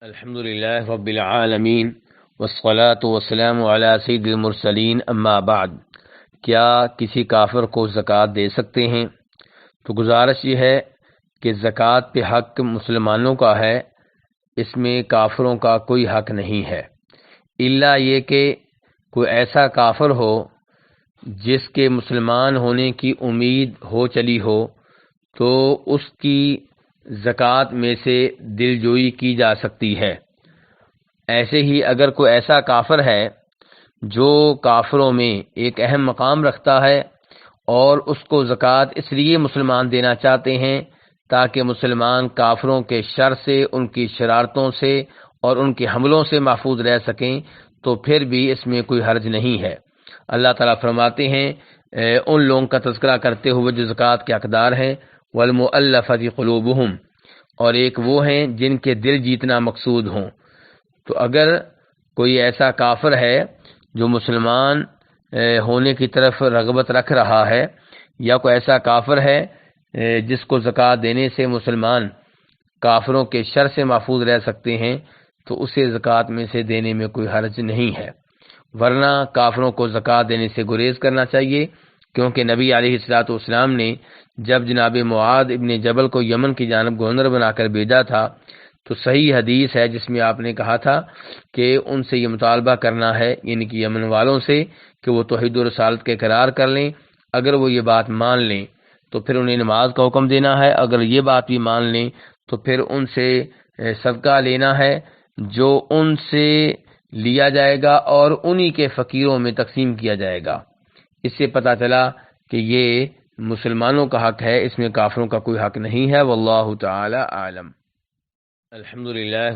الحمد للہ رب العالمین والصلاة والسلام علی سید المرسلین اما بعد۔ کیا کسی کافر کو زکوٰۃ دے سکتے ہیں؟ تو گزارش یہ ہے کہ زکوٰۃ پہ حق مسلمانوں کا ہے، اس میں کافروں کا کوئی حق نہیں ہے، الا یہ کہ کوئی ایسا کافر ہو جس کے مسلمان ہونے کی امید ہو چلی ہو تو اس کی زکوٰۃ میں سے دل جوئی کی جا سکتی ہے۔ ایسے ہی اگر کوئی ایسا کافر ہے جو کافروں میں ایک اہم مقام رکھتا ہے اور اس کو زکوٰۃ اس لیے مسلمان دینا چاہتے ہیں تاکہ مسلمان کافروں کے شر سے، ان کی شرارتوں سے اور ان کے حملوں سے محفوظ رہ سکیں، تو پھر بھی اس میں کوئی حرج نہیں ہے۔ اللہ تعالیٰ فرماتے ہیں ان لوگوں کا تذکرہ کرتے ہوئے جو زکوٰۃ کے حقدار ہیں، وَالْمُؤَلَّفَةِ قُلُوبُهُمْ، اور ایک وہ ہیں جن کے دل جیتنا مقصود ہوں۔ تو اگر کوئی ایسا کافر ہے جو مسلمان ہونے کی طرف رغبت رکھ رہا ہے، یا کوئی ایسا کافر ہے جس کو زکوٰۃ دینے سے مسلمان کافروں کے شر سے محفوظ رہ سکتے ہیں، تو اسے زکوٰۃ میں سے دینے میں کوئی حرج نہیں ہے، ورنہ کافروں کو زکوٰۃ دینے سے گریز کرنا چاہیے، کیونکہ نبی علیہ السلام نے جب جناب معاذ ابن جبل کو یمن کی جانب گورنر بنا کر بھیجا تھا تو صحیح حدیث ہے جس میں آپ نے کہا تھا کہ ان سے یہ مطالبہ کرنا ہے، یعنی کہ یمن والوں سے، کہ وہ توحید و رسالت کے اقرار کر لیں۔ اگر وہ یہ بات مان لیں تو پھر انہیں نماز کا حکم دینا ہے، اگر یہ بات بھی مان لیں تو پھر ان سے صدقہ لینا ہے جو ان سے لیا جائے گا اور انہی کے فقیروں میں تقسیم کیا جائے گا۔ اس سے پتہ چلا کہ یہ مسلمانوں کا حق ہے، اس میں کافروں کا کوئی حق نہیں ہے۔ واللہ تعالی عالم۔ الحمدللہ